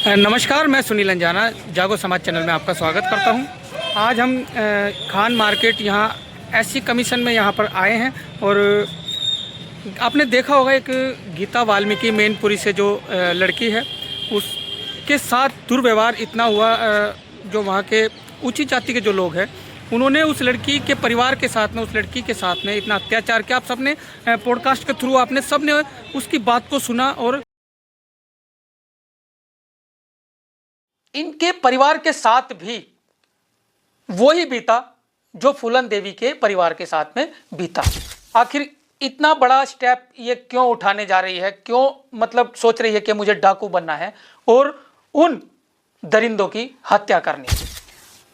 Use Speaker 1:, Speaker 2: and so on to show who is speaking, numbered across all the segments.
Speaker 1: नमस्कार, मैं सुनील अंजाना जागो समाज चैनल में आपका स्वागत करता हूं। आज हम खान मार्केट यहाँ एससी कमीशन में यहाँ पर आए हैं और आपने देखा होगा एक गीता वाल्मीकि मैनपुरी से जो लड़की है उसके साथ दुर्व्यवहार इतना हुआ। जो वहाँ के ऊंची जाति के जो लोग हैं उन्होंने उस लड़की के परिवार के साथ में, उस लड़की के साथ में इतना अत्याचार किया। आप सबने पॉडकास्ट के थ्रू आपने सबने उसकी बात को सुना और इनके परिवार के साथ भी वही बीता जो फूलन देवी के परिवार के साथ में बीता। आखिर इतना बड़ा स्टेप ये क्यों उठाने जा रही है, क्यों मतलब सोच रही है कि मुझे डाकू बनना है और उन दरिंदों की हत्या करनी है।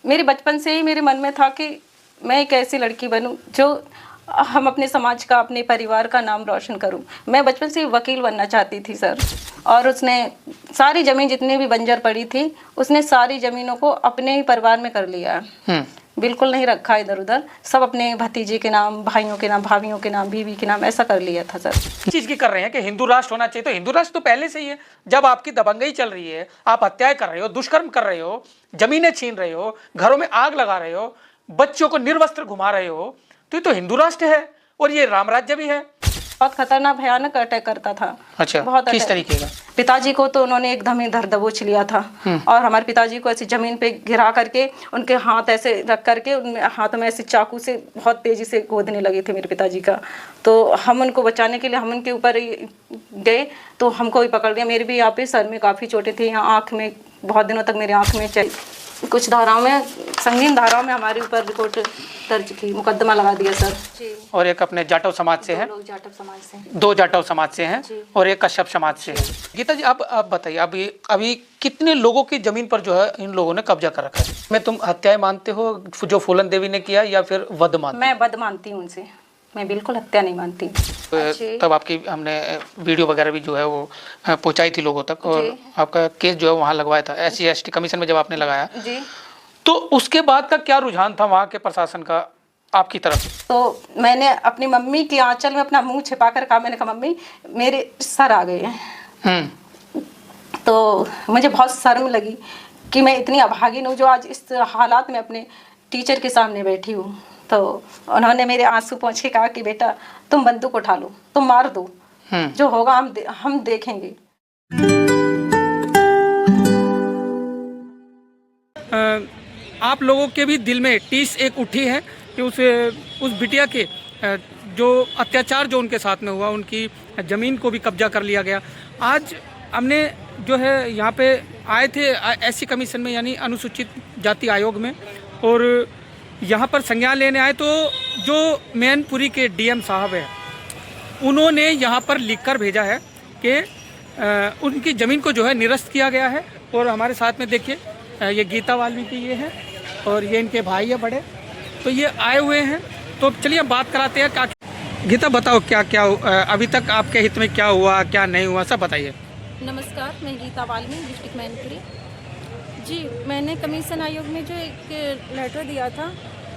Speaker 2: मेरे बचपन से ही मेरे मन में था कि मैं एक ऐसी लड़की बनूं जो हम अपने समाज का, अपने परिवार का नाम रोशन करूं। मैं बचपन से वकील बनना चाहती थी सर। और उसने सारी ज़मीन जितनी भी बंजर पड़ी थी उसने सारी ज़मीनों को अपने ही परिवार में कर लिया। बिल्कुल नहीं रखा इधर उधर, सब अपने भतीजे के नाम, भाइयों के नाम, भाभियों के नाम, बीवी के नाम ऐसा कर लिया था सर।
Speaker 1: चीज की कर रहे हैं कि हिंदू राष्ट्र होना चाहिए, तो हिंदू राष्ट्र तो पहले से ही है। जब आपकी दबंगई चल रही है, आप हत्याएं कर रहे हो, दुष्कर्म कर रहे हो, जमीनें छीन रहे हो, घरों में आग लगा रहे हो, बच्चों को निर्वस्त्र घुमा रहे हो, तो ये तो हिंदू राष्ट्र है और ये राम राज्य भी है।
Speaker 2: बहुत खतरनाक भयानक अटैक करता था।
Speaker 1: अच्छा, बहुत किस तरीके का?
Speaker 2: पिताजी को तो उन्होंने एकदम ही धर दबोच लिया था और हमारे पिताजी को ऐसी जमीन पे गिरा करके उनके हाथ ऐसे रख करके उनमें हाथ में ऐसे चाकू से बहुत तेजी से गोदने लगे थे मेरे पिताजी का। तो हम उनको बचाने के लिए हम उनके ऊपर गए तो हमको भी पकड़ लिया। मेरे भी यहाँ पे सर में काफ़ी चोटें थी, यहाँ आँख में बहुत दिनों तक मेरे आँख में कुछ धाराओं में, संगीन धाराओं में हमारे ऊपर रिपोर्ट दर्ज की, मुकदमा लगा दिया सर जी।
Speaker 1: और एक अपने जाटव समाज से है, दो जाटव समाज से हैं और एक कश्यप समाज से है। गीता जी, आप बताइए, अभी कितने लोगों की जमीन पर जो है इन लोगों ने कब्जा कर रखा है? मैं तुम हत्याएं मानते हो जो फूलन देवी ने किया या फिर वध मानते?
Speaker 2: मैं वध मानती हूँ उनसे, मैं बिल्कुल हत्या नहीं मानती।
Speaker 1: तब आपकी हमने वीडियो वगैरह भी जो है वो पहुंचाई थी लोगों तक और आपका केस जो है वहाँ लगवाया था SC ST कमीशन में जब आपने लगाया जी। तो उसके बाद का क्या रुझान था वहाँ के प्रशासन का आपकी तरफ? तो
Speaker 2: मैंने अपनी मम्मी की आंचल में अपना मुंह छिपा कर कहा, मैंने कहा मम्मी मेरे सर आ गए हैं। तो मुझे बहुत शर्म लगी कि मैं इतनी अभागिन हूँ जो आज इस हालात में अपने टीचर के सामने बैठी हूँ। तो उन्होंने मेरे आंसू पोंछ के कहा कि बेटा तुम बंदूक उठा लो, तुम मार दो, जो होगा हम देखेंगे।
Speaker 1: आप लोगों के भी दिल में टीस एक उठी है कि उस बिटिया के जो अत्याचार जो उनके साथ में हुआ, उनकी ज़मीन को भी कब्जा कर लिया गया। आज हमने जो है यहाँ पे आए थे SC कमीशन में, यानी अनुसूचित जाति आयोग में, और यहाँ पर संज्ञान लेने आए तो जो मैनपुरी के DM साहब हैं उन्होंने यहाँ पर लिख कर भेजा है कि उनकी ज़मीन को जो है निरस्त किया गया है। और हमारे साथ में देखिए ये गीता वाल्मीकि ये हैं और ये इनके भाई है बड़े, तो ये आए हुए हैं। तो चलिए बात कराते हैं। क्या गीता बताओ, क्या अभी तक आपके हित में क्या हुआ, क्या नहीं हुआ, सब बताइए।
Speaker 3: नमस्कार, मैं गीता वाल्मीकि, डिस्ट्रिक्ट मैनपुरी जी। मैंने कमीशन आयोग में जो एक लेटर दिया था,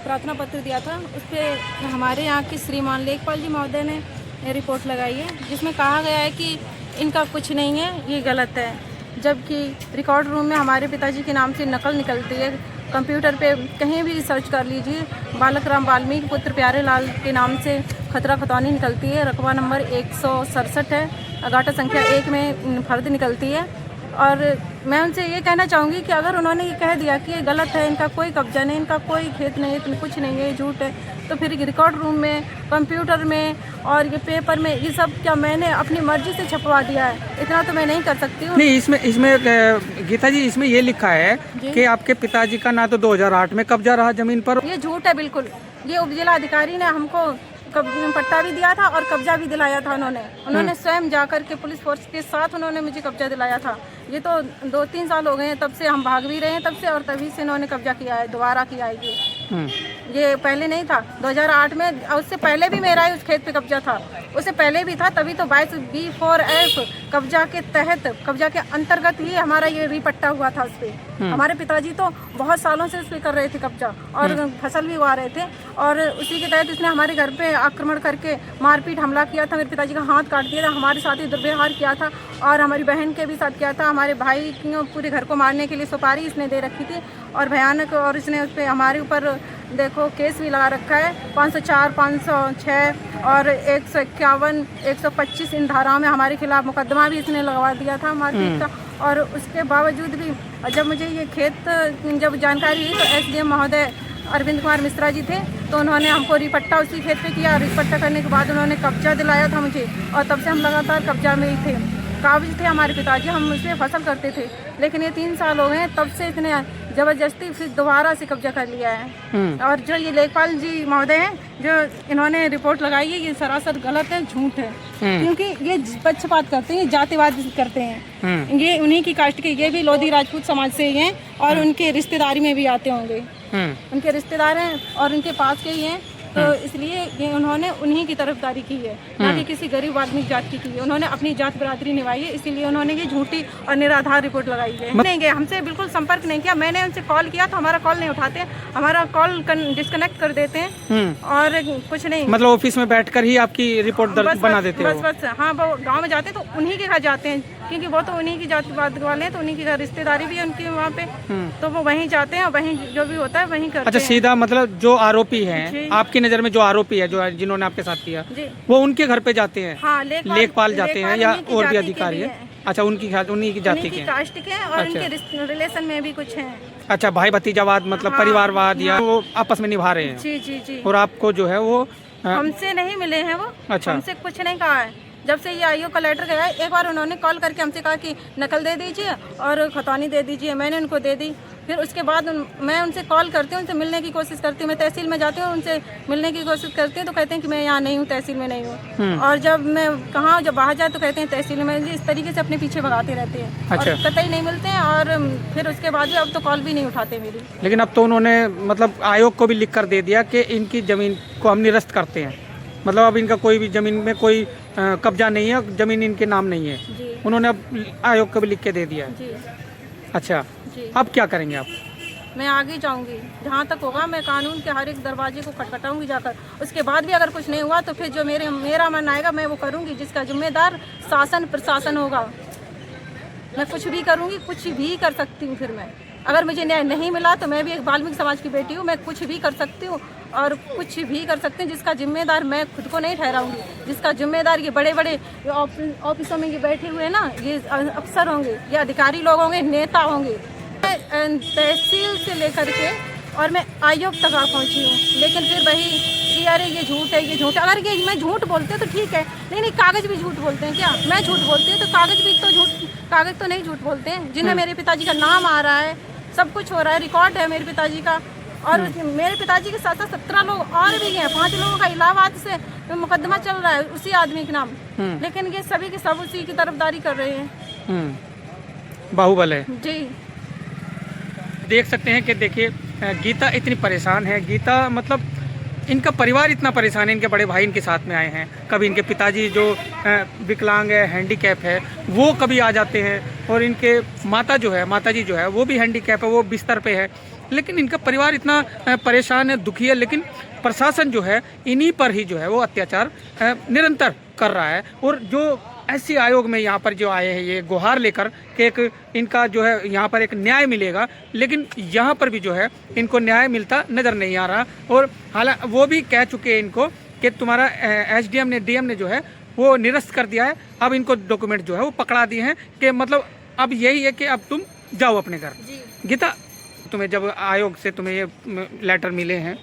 Speaker 3: प्रार्थना पत्र दिया था, उस पर हमारे यहाँ के श्रीमान लेखपाल जी महोदय ने रिपोर्ट लगाई है जिसमें कहा गया है कि इनका कुछ नहीं है, ये गलत है। जबकि रिकॉर्ड रूम में हमारे पिताजी के नाम से नकल निकलती है, कंप्यूटर पे कहीं भी सर्च कर लीजिए, बालक राम वाल्मीकि पुत्र प्यारे लाल के नाम से खतरा खतौनी निकलती है, रकबा नंबर 167 है, अगाटा संख्या 1 में फर्द निकलती है। और मैं उनसे ये कहना चाहूँगी कि अगर उन्होंने ये कह दिया कि ये गलत है, इनका कोई कब्जा नहीं, इनका कोई खेत नहीं, इतना कुछ नहीं है, झूठ है, तो फिर रिकॉर्ड रूम में, कंप्यूटर में और ये पेपर में ये सब क्या मैंने अपनी मर्जी से छपवा दिया है? इतना तो मैं नहीं कर सकती हूँ। नहीं,
Speaker 1: इसमें गीता जी इसमें ये लिखा है कि आपके पिताजी का ना तो 2008 में कब्जा रहा जमीन पर।
Speaker 3: ये झूठ है बिल्कुल। ये उपजिला अधिकारी ने हमको पट्टा भी दिया था और कब्जा भी दिलाया था। उन्होंने स्वयं जाकर के पुलिस फोर्स के साथ उन्होंने मुझे कब्जा दिलाया था। ये तो 2-3 साल हो गए हैं, तब से हम भाग भी रहे हैं तब से, और तभी से इन्होंने कब्जा किया है, दोबारा किया है ये पहले नहीं था 2008 में, और उससे पहले भी मेरा ही उस खेत पे कब्जा था। उससे पहले भी था, तभी तो 22B4F कब्जा के तहत, कब्जा के अंतर्गत ही हमारा ये रिपट्टा हुआ था उस पर। हमारे पिताजी तो बहुत सालों से उस पर कर रहे थे कब्जा और फसल भी उगा रहे थे, और उसी के तहत इसने हमारे घर पे आक्रमण करके मारपीट हमला किया था, मेरे पिताजी का हाथ काट दिया था, हमारे साथ ही दुर्व्यवहार किया था और हमारी बहन के भी साथ किया था। हमारे भाई की पूरे घर को मारने के लिए सुपारी इसने दे रखी थी और भयानक, और इसने उस पर हमारे ऊपर देखो केस भी लगा रखा है 504, 506 और 151, 125 इन धाराओं में हमारे खिलाफ मुकदमा भी इसने लगवा दिया था मारपीट का। और उसके बावजूद भी जब मुझे ये खेत जब जानकारी हुई तो SDM महोदय अरविंद कुमार मिश्रा जी थे, तो उन्होंने हमको रिपट्टा उसी खेत पे किया। रिपट्टा करने के बाद उन्होंने कब्जा दिलाया था मुझे, और तब से हम लगातार कब्जा में ही थे। काबिज थे हमारे पिताजी, हम उसमें फसल करते थे, लेकिन ये 3 साल हो गए तब से इतने जबरदस्ती फिर दोबारा से कब्जा कर लिया है। और जो ये लेखपाल जी महोदय हैं, जो इन्होंने रिपोर्ट लगाई है, ये सरासर गलत है, झूठ है, क्योंकि ये पक्षपात करते हैं, जातिवाद करते हैं। ये उन्हीं की कास्ट के, ये भी लोधी राजपूत समाज से ही हैं और उनके रिश्तेदारी में भी आते होंगे, उनके रिश्तेदार हैं और उनके पास के ही हैं, तो इसलिए ये उन्होंने उन्हीं की तरफदारी की है, ना कि किसी गरीब आदमी जात की है। उन्होंने अपनी जात बरादरी निभाई है, इसीलिए उन्होंने ये झूठी और निराधार रिपोर्ट लगाई है। नहीं गए, हमसे बिल्कुल संपर्क नहीं किया। मैंने उनसे कॉल किया तो हमारा कॉल नहीं उठाते, हमारा कॉल डिस्कनेक्ट कर देते हैं और कुछ नहीं।
Speaker 1: मतलब ऑफिस में बैठकर ही आपकी रिपोर्ट बना देते हैं?
Speaker 3: बस हाँ, वो गाँव में जाते तो उन्हीं के घर जाते हैं, क्योंकि वो तो उन्हीं की जातिवाद वाले हैं, तो उन्हीं की घर रिश्तेदारी भी है उनकी वहाँ पे, तो वो वहीं जाते हैं और वहीं जो भी होता है वहीं करते हैं।
Speaker 1: अच्छा, सीधा मतलब जो आरोपी हैं, आपकी नज़र में जो आरोपी है, जो जिन्होंने आपके साथ किया, वो उनके घर पे जाते हैं?
Speaker 3: हाँ,
Speaker 1: लेखपाल जाते हैं या और भी अधिकारी है? अच्छा, उन्हीं की जाति के,
Speaker 3: कास्ट के और उनके रिलेशन में भी कुछ हैं।
Speaker 1: अच्छा, भाई भतीजावाद मतलब परिवारवाद या वो आपस में निभा रहे हैं?
Speaker 3: जी जी जी।
Speaker 1: और आपको जो है वो
Speaker 3: हमसे नहीं मिले हैं वो।
Speaker 1: अच्छा, हमसे
Speaker 3: कुछ नहीं कहा है। जब से ये आईओ का लेटर गया है, एक बार उन्होंने कॉल करके हमसे कहा कि नकल दे दीजिए और खतौनी दे दीजिए, मैंने उनको दे दी। फिर उसके बाद मैं उनसे कॉल करती हूँ, उनसे मिलने की कोशिश करती हूँ, मैं तहसील में जाती हूँ, उनसे मिलने की कोशिश करती हूँ तो कहते हैं कि मैं यहाँ नहीं हूँ, तहसील में नहीं हूँ। और जब मैं कहाँ जब बाहर जाए तो कहते हैं तहसील में। इस तरीके से अपने पीछे भगाते रहते हैं। अच्छा। और कतई नहीं मिलते हैं, और फिर उसके बाद भी अब तो कॉल भी नहीं उठाते मेरी।
Speaker 1: लेकिन अब तो उन्होंने मतलब आयोग को भी लिख कर दे दिया कि इनकी ज़मीन को हम निरस्त करते हैं, मतलब अब इनका कोई भी ज़मीन में कोई कब्जा नहीं है, ज़मीन इनके नाम नहीं है। उन्होंने अब आयोग को भी लिख के दे दिया है जी। अच्छा जी। अब क्या करेंगे आप?
Speaker 3: मैं आगे जाऊंगी, जहाँ तक होगा मैं कानून के हर एक दरवाजे को खटखटाऊंगी जाकर। उसके बाद भी अगर कुछ नहीं हुआ तो फिर जो मेरा मन आएगा मैं वो करूंगी, जिसका जिम्मेदार शासन प्रशासन होगा। मैं कुछ भी करूंगी, कुछ भी कर सकती हूँ। फिर मैं अगर मुझे न्याय नहीं मिला तो मैं भी एक वाल्मीकि समाज की बेटी हूँ, मैं कुछ भी कर सकती हूँ और कुछ भी कर सकते हैं। जिसका जिम्मेदार मैं खुद को नहीं ठहराऊंगी, जिसका जिम्मेदार ये बड़े बड़े ऑफिसों में ये बैठे हुए ना, ये अफसर होंगे, ये अधिकारी लोग होंगे, नेता होंगे। तहसील से लेकर के और मैं आयोग तक आ पहुँची हूँ, लेकिन फिर वही कि अरे ये झूठ है, ये झूठ है। अगर ये मैं झूठ बोलते तो ठीक है, नहीं कागज़ भी झूठ बोलते हैं क्या? मैं झूठ बोलती हूँ तो कागज़ भी तो झूठ, कागज़ तो नहीं झूठ बोलते हैं, जिनमें मेरे पिताजी का नाम आ रहा है, सब कुछ हो रहा है, रिकॉर्ड है मेरे पिताजी का। और मेरे पिताजी के साथ 17 लोग और भी हैं, 5 लोगों का इलाहाबाद से मुकदमा चल रहा है उसी आदमी के नाम, लेकिन ये सभी के सब उसी की तरफदारी कर रहे हैं।
Speaker 1: बाहुबल है
Speaker 3: जी।
Speaker 1: देख सकते हैं कि देखिए गीता इतनी परेशान है। गीता मतलब इनका परिवार इतना परेशान है, इनके बड़े भाई इनके साथ में आए हैं, कभी इनके पिताजी जो विकलांग है, हैंडीकैप है, वो कभी आ जाते हैं, और इनके माताजी जो है वो भी हैंडीकैप है, वो बिस्तर पे है, लेकिन इनका परिवार इतना परेशान है, दुखी है। लेकिन प्रशासन जो है इन्हीं पर ही जो है वो अत्याचार निरंतर कर रहा है। और जो ऐसी आयोग में यहाँ पर जो आए हैं ये गुहार लेकर कि एक इनका जो है यहाँ पर एक न्याय मिलेगा, लेकिन यहाँ पर भी जो है इनको न्याय मिलता नज़र नहीं आ रहा। और हालांकि वो भी कह चुके हैं इनको कि तुम्हारा SDM ने DM ने जो है वो निरस्त कर दिया है, अब इनको डॉक्यूमेंट जो है वो पकड़ा दिए हैं कि मतलब अब यही है कि अब तुम जाओ अपने घर। गीता, तुम्हें जब आयोग से तुम्हें ये लेटर मिले हैं,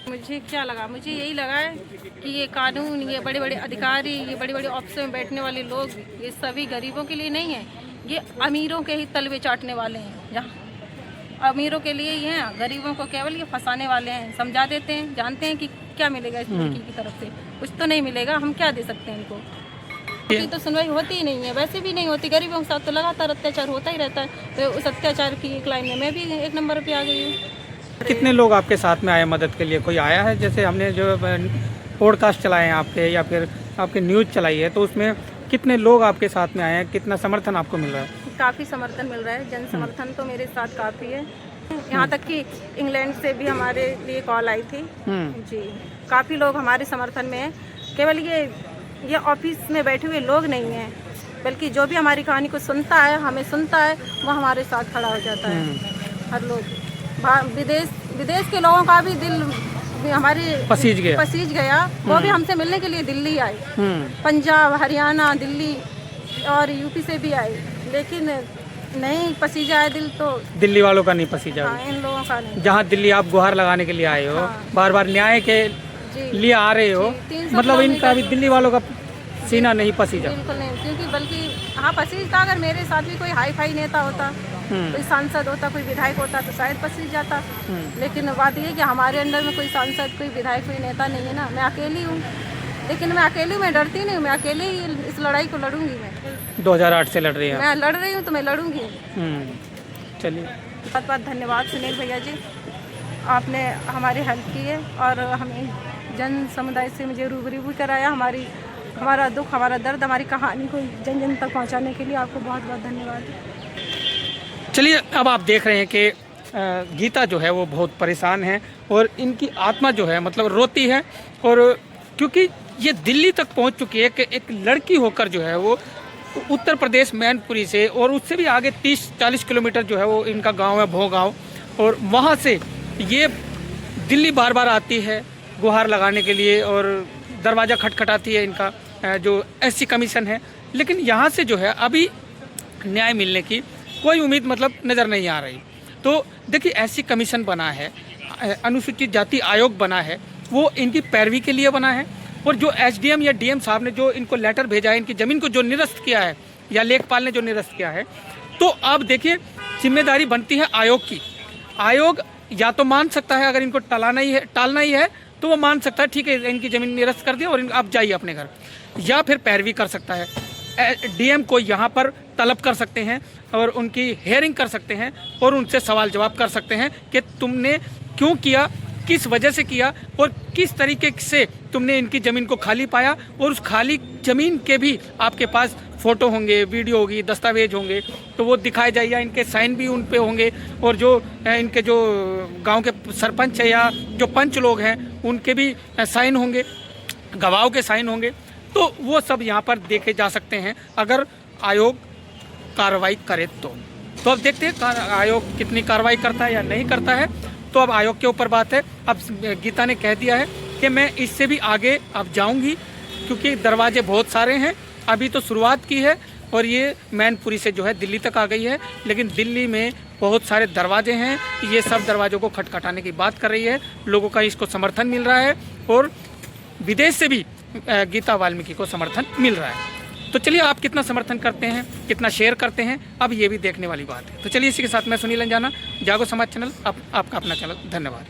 Speaker 3: मुझे क्या लगा? मुझे यही लगा है कि ये कानून, ये बड़े बड़े अधिकारी, ये बड़े बड़े ऑफिसों में बैठने वाले लोग, ये सभी गरीबों के लिए नहीं है, ये अमीरों के ही तलवे चाटने वाले हैं। जहाँ अमीरों के लिए ही हैं, गरीबों को केवल ये फंसाने वाले हैं। समझा देते हैं, जानते हैं कि क्या मिलेगा इस लड़की की तरफ से, कुछ तो नहीं मिलेगा, हम क्या दे सकते हैं इनको। तो सुनवाई होती ही नहीं है, वैसे भी नहीं होती। गरीबों के साथ तो लगातार अत्याचार होता ही रहता है, तो उस अत्याचार की एक लाइन में मैं भी 1 नंबर पे आ गई हूँ।
Speaker 1: कितने लोग आपके साथ में आए मदद के लिए? कोई आया है? जैसे हमने जो पॉडकास्ट चलाए हैं आपके, या फिर आपके न्यूज़ चलाई है, तो उसमें कितने लोग आपके साथ में आए हैं, कितना समर्थन आपको मिल रहा है?
Speaker 3: काफ़ी समर्थन मिल रहा है, जन समर्थन तो मेरे साथ काफ़ी है। यहाँ तक कि इंग्लैंड से भी हमारे लिए कॉल आई थी। जी, काफ़ी लोग हमारे समर्थन में हैं। केवल ये ऑफिस में बैठे हुए लोग नहीं हैं, बल्कि जो भी हमारी कहानी को सुनता है, हमें सुनता है, वो हमारे साथ खड़ा हो जाता है। हर लोग विदेश के लोगों का भी दिल हमारे पसीज गया। वो भी हमसे मिलने के लिए दिल्ली आए, पंजाब, हरियाणा, दिल्ली और यूपी से भी आए, लेकिन नहीं पसीजा है दिल तो
Speaker 1: दिल्ली वालों का नहीं पसीजा।
Speaker 3: हाँ, इन लोगों का नहीं।
Speaker 1: जहाँ दिल्ली आप गुहार लगाने के लिए आए हो, बार बार न्याय के लिए आ रहे हो, मतलब इनका भी दिल्ली वालों का सीना नहीं पसीजा।
Speaker 3: बिल्कुल नहीं, क्योंकि बल्कि हाँ पसीज था। अगर मेरे साथ भी कोई हाई फाई नेता होता, कोई सांसद होता, कोई विधायक होता तो शायद पसीज जाता। लेकिन बात ये है कि हमारे अंडर में कोई सांसद, कोई विधायक, कोई नेता नहीं है ना। मैं अकेली हूँ, लेकिन मैं अकेली, मैं डरती नहीं हूँ। मैं अकेले ही इस लड़ाई को लड़ूंगी। मैं
Speaker 1: 2008 से लड़ रही है।
Speaker 3: मैं लड़ रही हूँ तो मैं लड़ूंगी।
Speaker 1: चलिए,
Speaker 3: बहुत बहुत धन्यवाद सुनील भैया जी, आपने हमारी हेल्प की है और हमें जन समुदाय से मुझे रूबरू भी कराया। हमारा दुख, हमारा दर्द, हमारी कहानी को जन जन तक पहुंचाने के लिए आपको बहुत बहुत धन्यवाद।
Speaker 1: चलिए, अब आप देख रहे हैं कि गीता जो है वो बहुत परेशान है और इनकी आत्मा जो है मतलब रोती है, और क्योंकि ये दिल्ली तक पहुंच चुकी है कि एक लड़की होकर जो है वो उत्तर प्रदेश मैनपुरी से, और उससे भी आगे 30-40 किलोमीटर जो है वो इनका गांव है भोगांव, और वहां से ये दिल्ली बार बार आती है गुहार लगाने के लिए और दरवाज़ा खटखटाती है इनका जो एससी कमीशन है। लेकिन यहाँ से जो है अभी न्याय मिलने की कोई उम्मीद मतलब नज़र नहीं आ रही। तो देखिए, एससी कमीशन बना है, अनुसूचित जाति आयोग बना है, वो इनकी पैरवी के लिए बना है। और जो एसडीएम या डीएम साहब ने जो इनको लेटर भेजा है, इनकी ज़मीन को जो निरस्त किया है, या लेखपाल ने जो निरस्त किया है, तो अब देखिए जिम्मेदारी बनती है आयोग की। आयोग या तो मान सकता है, अगर इनको टालना ही है तो वो मान सकता है ठीक है इनकी ज़मीन निरस्त कर दिया और आप जाइए अपने घर, या फिर पैरवी कर सकता है। डीएम को यहाँ पर तलब कर सकते हैं और उनकी हेयरिंग कर सकते हैं और उनसे सवाल जवाब कर सकते हैं कि तुमने क्यों किया, किस वजह से किया और किस तरीके से तुमने इनकी ज़मीन को खाली पाया, और उस खाली ज़मीन के भी आपके पास फ़ोटो होंगे, वीडियो होगी, दस्तावेज होंगे, तो वो दिखाए जाइए, या इनके साइन भी उन पे होंगे, और जो इनके जो गांव के सरपंच है या जो पंच लोग हैं उनके भी साइन होंगे, गवाहों के साइन होंगे, तो वो सब यहाँ पर देखे जा सकते हैं अगर आयोग कार्रवाई करे तो अब देखते हैं आयोग कितनी कार्रवाई करता है या नहीं करता है, तो अब आयोग के ऊपर बात है। अब गीता ने कह दिया है कि मैं इससे भी आगे अब जाऊंगी, क्योंकि दरवाजे बहुत सारे हैं, अभी तो शुरुआत की है और ये मैनपुरी से जो है दिल्ली तक आ गई है, लेकिन दिल्ली में बहुत सारे दरवाजे हैं, ये सब दरवाज़ों को खटखटाने की बात कर रही है, लोगों का इसको समर्थन मिल रहा है और विदेश से भी गीता वाल्मीकि को समर्थन मिल रहा है। तो चलिए, आप कितना समर्थन करते हैं, कितना शेयर करते हैं, अब ये भी देखने वाली बात है। तो चलिए, इसी के साथ मैं सुनील अंजाना, जागो समाज चैनल, आपका अपना चैनल। धन्यवाद।